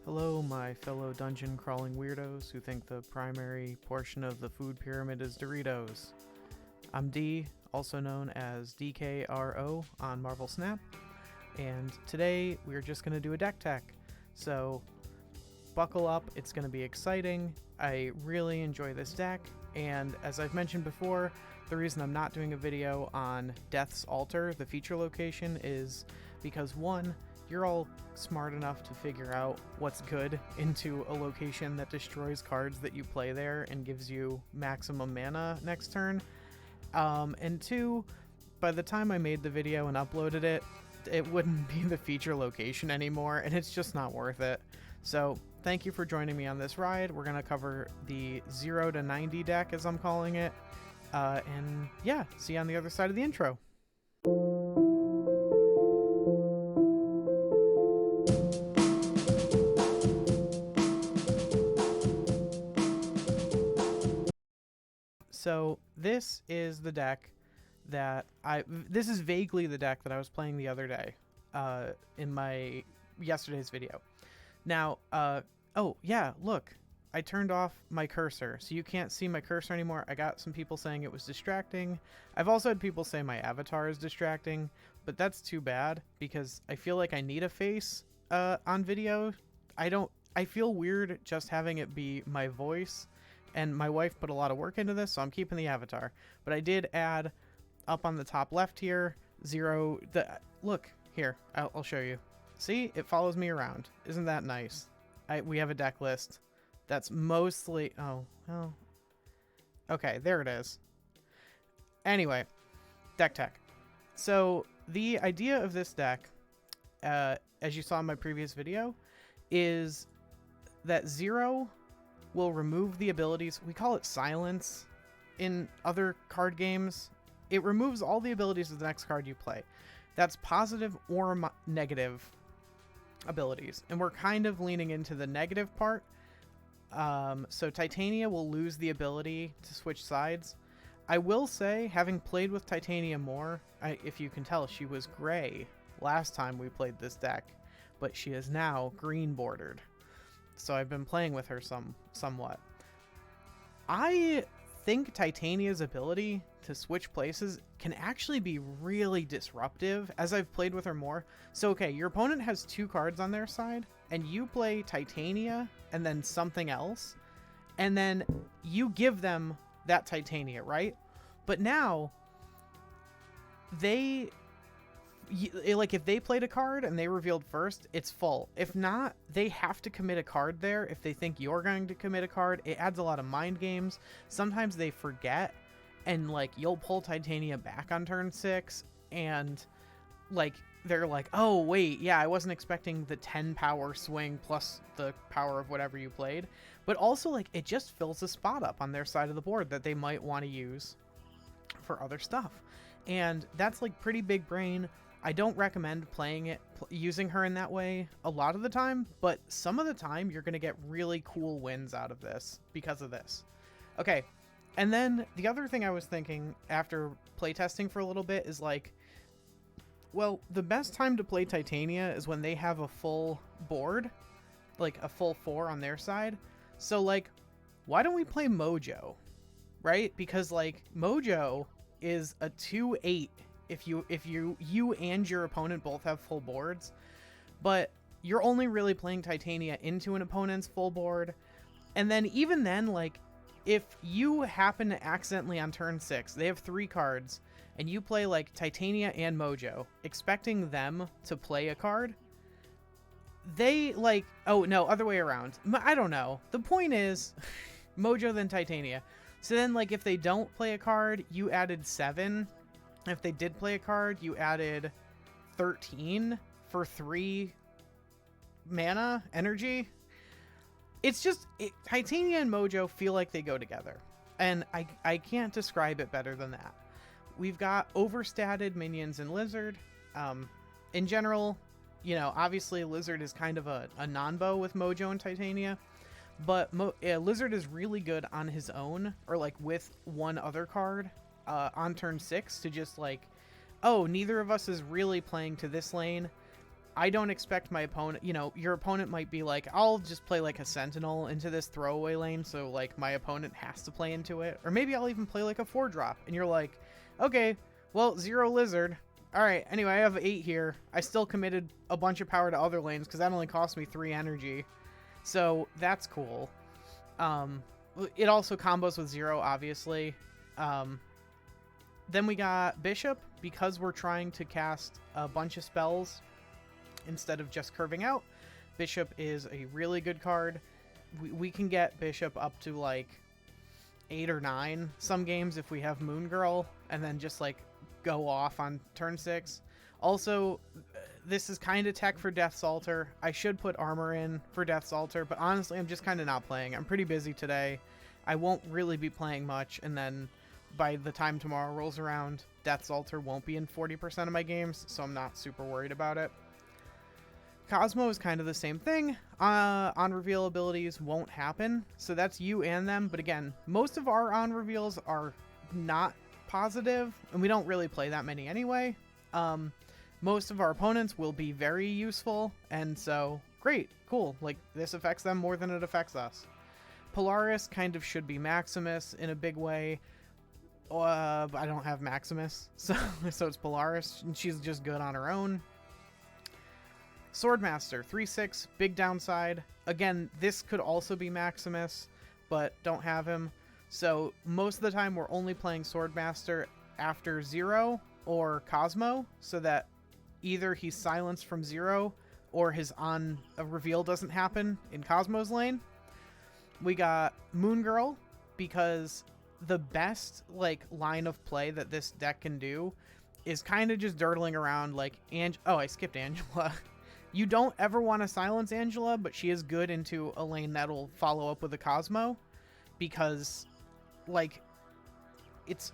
Hello, my fellow dungeon crawling weirdos who think the primary portion of the food pyramid is Doritos. I'm D, also known as DKRO on Marvel Snap, and today we're just going to do a deck tech. So, buckle up, it's going to be exciting. I really enjoy this deck, and as I've mentioned before, the reason I'm not doing a video on Death's Altar, the feature location, is because one, you're all smart enough to figure out what's good into a location that destroys cards that you play there and gives you maximum mana next turn. And two, by the time I made the video and uploaded it, it wouldn't be the feature location anymore, and it's just not worth it. So thank you for joining me on this ride. We're going to cover the 0 to 90 deck, as I'm calling it. And yeah, see you on the other side of the intro. So this is the deck that this is vaguely the deck that I was playing the other day in my yesterday's video. Now, oh yeah, look, I turned off my cursor, so you can't see my cursor anymore. I got some people saying it was distracting. I've also had people say my avatar is distracting, but that's too bad because I feel like I need a face on video. I feel weird just having it be my voice. And my wife put a lot of work into this, so I'm keeping the avatar. But I did add up on the top left here, look, here, I'll show you. See, it follows me around. Isn't that nice? We have a deck list that's mostly, oh, well, okay, there it is. Anyway, deck tech. So the idea of this deck, as you saw in my previous video, is that 0 will remove the abilities. We call it silence in other card games. It removes all the abilities of the next card you play. That's positive or negative abilities. And we're kind of leaning into the negative part. So Titania will lose the ability to switch sides. I will say, having played with Titania more, if you can tell, she was gray last time we played this deck, but she is now green bordered. So I've been playing with her somewhat. I think Titania's ability to switch places can actually be really disruptive as I've played with her more. So, okay, your opponent has 2 cards on their side, and you play Titania and then something else, and then you give them that Titania, right? But now, if they played a card and they revealed first, it's full. If not, they have to commit a card there. If they think you're going to commit a card, it adds a lot of mind games. Sometimes they forget, and you'll pull Titania back on turn 6, and they're like, oh wait, yeah, I wasn't expecting the 10 power swing plus the power of whatever you played. But also, it just fills a spot up on their side of the board that they might want to use for other stuff. And that's pretty big brain. I don't recommend using her in that way a lot of the time, but some of the time you're going to get really cool wins out of this because of this. Okay, and then the other thing I was thinking after playtesting for a little bit is well, the best time to play Titania is when they have a full board, a full 4 on their side. So why don't we play Mojo, right? Because Mojo is a 2/8 if you and your opponent both have full boards, but you're only really playing Titania into an opponent's full board. And then even then, if you happen to accidentally on turn 6, they have 3 cards, and you play Titania and Mojo, expecting them to play a card, they oh no, other way around. I don't know. The point is Mojo then Titania. So then if they don't play a card, you added 7. If they did play a card, you added 13 for 3 mana energy. It's just, Titania and Mojo feel like they go together. And I can't describe it better than that. We've got overstatted minions in Lizard. In general, obviously Lizard is kind of a non-bow with Mojo and Titania. But Lizard is really good on his own, or with one other card on turn 6 to just oh, neither of us is really playing to this lane. I don't expect my opponent, your opponent might be like, I'll just play like a sentinel into this throwaway lane, so like my opponent has to play into it. Or maybe I'll even play like a 4-drop, and you're like, okay, well, 0 lizard. Alright, anyway, I have 8 here. I still committed a bunch of power to other lanes, because that only cost me 3 energy. So, that's cool. It also combos with 0, obviously. Then we got Bishop, because we're trying to cast a bunch of spells instead of just curving out. Bishop is a really good card. We can get Bishop up to like 8 or 9 some games if we have Moon Girl, and then just like go off on turn 6. Also, this is kind of tech for Death's Altar. I should put armor in for Death's Altar, but honestly, I'm just kind of not playing. I'm pretty busy today. I won't really be playing much, and then by the time tomorrow rolls around, Death's Altar won't be in 40% of my games, so I'm not super worried about it. Cosmo is kind of the same thing. On reveal abilities won't happen, so that's you and them. But again, most of our on reveals are not positive, and we don't really play that many anyway. Most of our opponents will be very useful, and so great, cool. Like, this affects them more than it affects us. Polaris kind of should be Maximus in a big way. But I don't have Maximus, so it's Polaris, and she's just good on her own. Swordmaster, 3/6, big downside. Again, this could also be Maximus, but don't have him. So most of the time we're only playing Swordmaster after 0 or Cosmo, so that either he's silenced from 0 or his on a reveal doesn't happen in Cosmo's lane. We got Moon Girl, because the best like line of play that this deck can do is kind of just dirtling around like I skipped Angela. You don't ever want to silence Angela, but she is good into a lane that'll follow up with a Cosmo, because like it's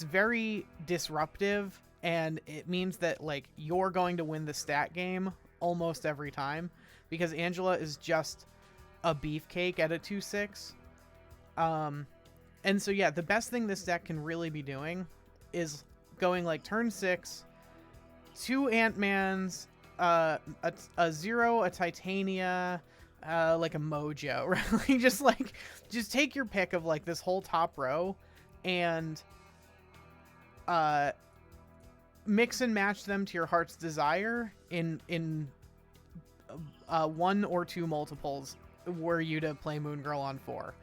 very disruptive, and it means that like you're going to win the stat game almost every time, because Angela is just a beefcake at a 2/6. And so yeah, the best thing this deck can really be doing is going like turn 6, 2 Ant-Mans, a 0, a Titania, like a Mojo, right? just take your pick of like this whole top row, and mix and match them to your heart's desire in 1 or 2 multiples were you to play Moon Girl on 4.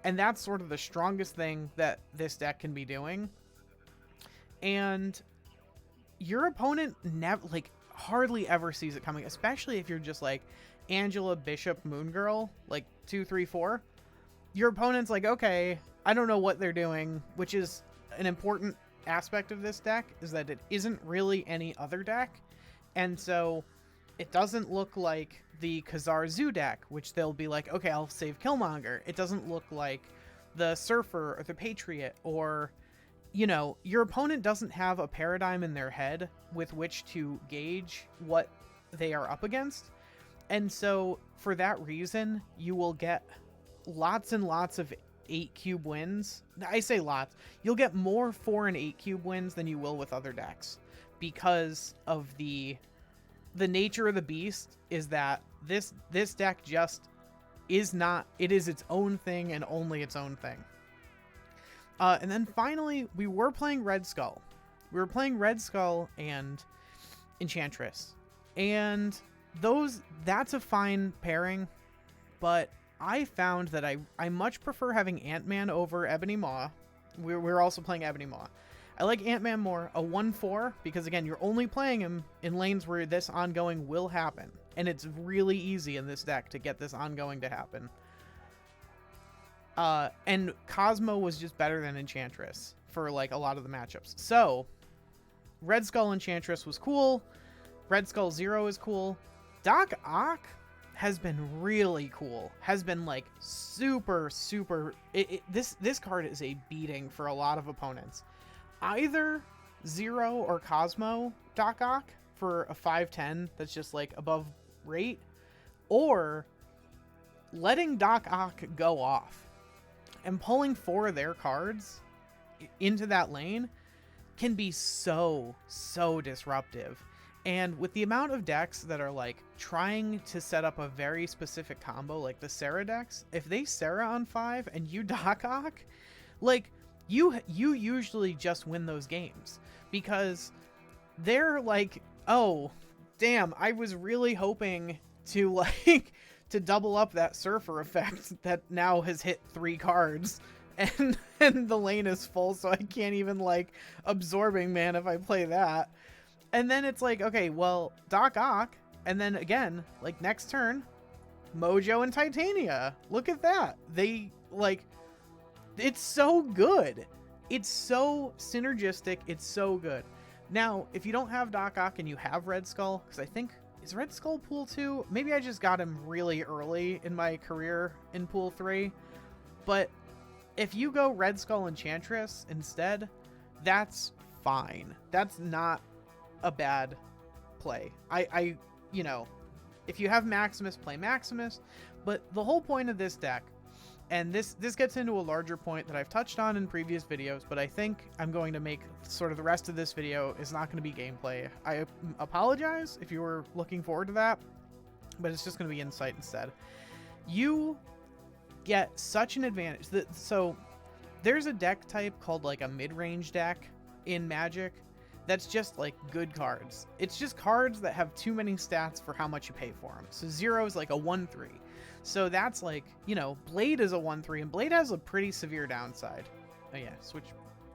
And that's sort of the strongest thing that this deck can be doing. And your opponent hardly ever sees it coming, especially if you're just like Angela, Bishop, Moon Girl, like 2, 3, 4. Your opponent's like, okay, I don't know what they're doing, which is an important aspect of this deck, is that it isn't really any other deck. And so it doesn't look like the Khazar Zoo deck, which they'll be like, okay, I'll save Killmonger. It doesn't look like the Surfer or the Patriot, or, your opponent doesn't have a paradigm in their head with which to gauge what they are up against. And so for that reason, you will get lots and lots of 8 cube wins. I say lots. You'll get more 4 and 8 cube wins than you will with other decks, because of the nature of the beast is that this deck just is not, it is its own thing and only its own thing. And then finally, we were playing Red Skull. We were playing Red Skull and Enchantress. And that's a fine pairing, but I found that I much prefer having Ant-Man over Ebony Maw. We're also playing Ebony Maw. I like Ant-Man more, a 1/4, because again, you're only playing him in lanes where this ongoing will happen. And it's really easy in this deck to get this ongoing to happen. And Cosmo was just better than Enchantress for like a lot of the matchups. So, Red Skull Enchantress was cool. Red Skull 0 is cool. Doc Ock has been really cool. Has been like super, super... This card is a beating for a lot of opponents. Either 0 or Cosmo Doc Ock for a 5/10 that's just like above rate, or letting Doc Ock go off and pulling 4 of their cards into that lane can be so disruptive. And with the amount of decks that are like trying to set up a very specific combo, like the Sarah decks, if they Sarah on 5 and you Doc Ock, like you usually just win those games because they're like, oh damn, I was really hoping to like to double up that Surfer effect that now has hit 3 cards. And the lane is full, so I can't even like Absorbing Man if I play that. And then it's like, okay, well, Doc Ock, and then again, like next turn, Mojo and Titania. Look at that. They like, it's so good. It's so synergistic. It's so good. Now, if you don't have Doc Ock and you have Red Skull, because I think, is Red Skull Pool 2? Maybe I just got him really early in my career in Pool 3. But if you go Red Skull Enchantress instead, that's fine. That's not a bad play. I you know, if you have Maximus, play Maximus. But the whole point of this deck, and this gets into a larger point that I've touched on in previous videos, but I think I'm going to make sort of the rest of this video is not going to be gameplay. I apologize if you were looking forward to that, but it's just going to be insight instead. You get such an advantage. So there's a deck type called like a mid-range deck in Magic that's just like good cards. It's just cards that have too many stats for how much you pay for them. So 0 is like a 1-3. So that's like, you know, Blade is a 1-3, and Blade has a pretty severe downside. Oh yeah, switch.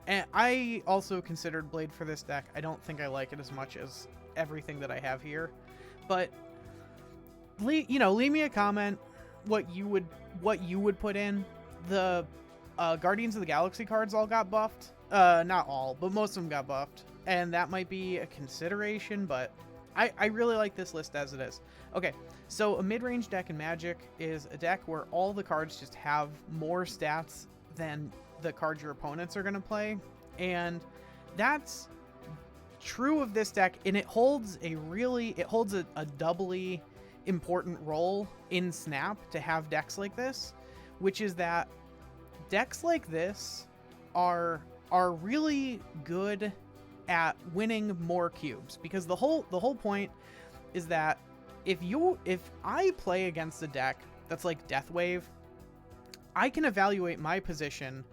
And I also considered Blade for this deck. I don't think I like it as much as everything that I have here. But, you know, leave me a comment what you would put in. The Guardians of the Galaxy cards all got buffed. Not all, but most of them got buffed. And that might be a consideration, but I really like this list as it is. Okay, so a mid-range deck in Magic is a deck where all the cards just have more stats than the cards your opponents are going to play. And that's true of this deck, and it holds a doubly important role in Snap to have decks like this, which is that decks like this are really good at winning more cubes, because the whole point is that if I play against a deck that's like Deathwave, I can evaluate my position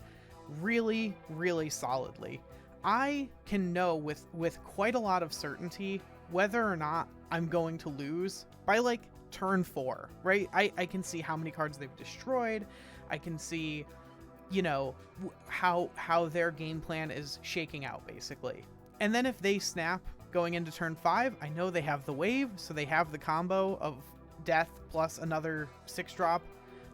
really, really solidly. I can know with quite a lot of certainty whether or not I'm going to lose by like turn 4, right? I can see how many cards they've destroyed. I can see, you know, how their game plan is shaking out, basically. And then if they snap going into turn 5, I know they have the wave, so they have the combo of death plus another 6-drop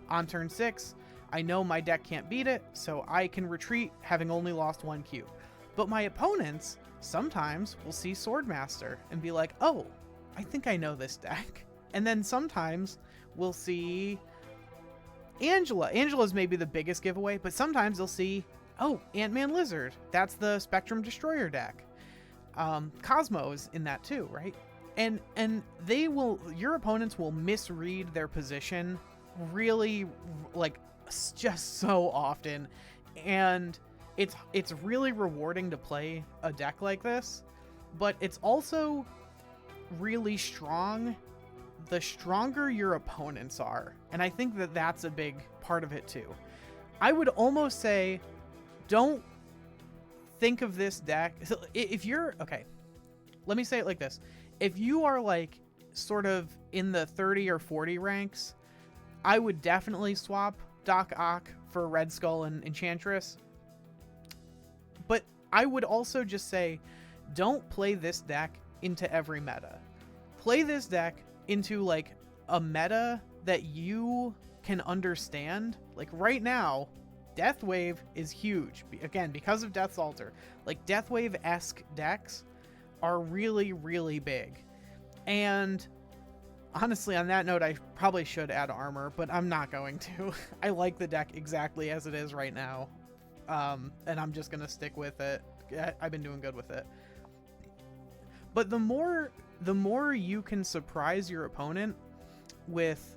on turn 6. I know my deck can't beat it, so I can retreat having only lost 1 cube. But my opponents sometimes will see Swordmaster and be like, oh, I think I know this deck. And then sometimes we'll see Angela. Angela's maybe the biggest giveaway, but sometimes they'll see, oh, Ant-Man Lizard. That's the Spectrum Destroyer deck. Cosmo is in that too, right? And your opponents will misread their position really, like, just so often. And it's really rewarding to play a deck like this, but it's also really strong the stronger your opponents are. And I think that that's a big part of it too. I would almost say, don't think of this deck. So if you're, okay, let me say it like this. If you are like sort of in the 30 or 40 ranks, I would definitely swap Doc Ock for Red Skull and Enchantress. But I would also just say, don't play this deck into every meta. Play this deck into like a meta that you can understand. Like right now, Deathwave is huge. Again, because of Death's Altar. Like Deathwave-esque decks are really, really big. And honestly, on that note, I probably should add armor, but I'm not going to. I like the deck exactly as it is right now. And I'm just going to stick with it. I've been doing good with it. But the more you can surprise your opponent with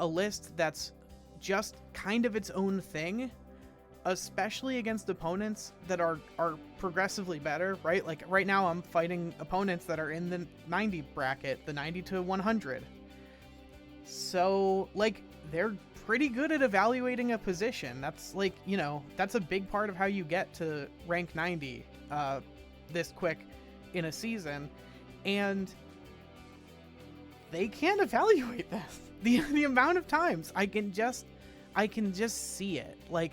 a list that's just kind of its own thing, especially against opponents that are progressively better, right? Like right now I'm fighting opponents that are in the 90 bracket, the 90 to 100. So like they're pretty good at evaluating a position. That's like, you know, that's a big part of how you get to rank 90 this quick in a season. And they can't evaluate this. The amount of times I can just see it. Like,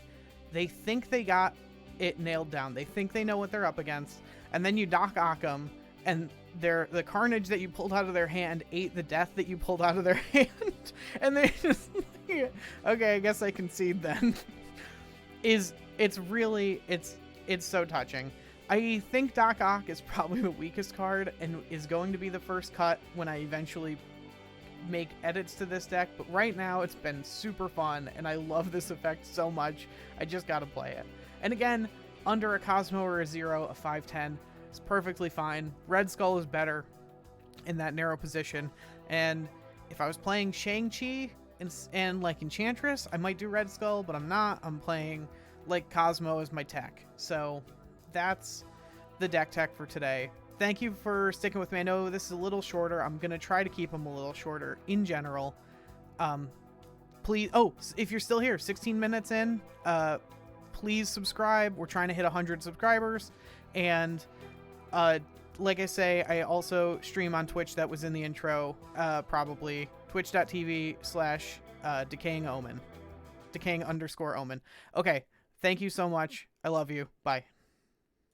they think they got it nailed down. They think they know what they're up against, and then you Doc Ock them, and the carnage that you pulled out of their hand ate the death that you pulled out of their hand, and they just okay, I guess I concede then. It's so touching. I think Doc Ock is probably the weakest card and is going to be the first cut when I eventually make edits to this deck, but right now it's been super fun and I love this effect so much. I just gotta play it. And again, under a Cosmo or a Zero, a 5/10 is perfectly fine. Red Skull is better in that narrow position, and if I was playing Shang-Chi and like Enchantress, I might do Red Skull, but I'm not. I'm playing like Cosmo as my tech. So that's the deck tech for today. Thank you for sticking with me. I know this is a little shorter. I'm going to try to keep them a little shorter in general. Please, if you're still here, 16 minutes in, please subscribe. We're trying to hit 100 subscribers. And like I say, I also stream on Twitch. That was in the intro, probably. Twitch.tv/decaying_omen. Okay, thank you so much. I love you. Bye.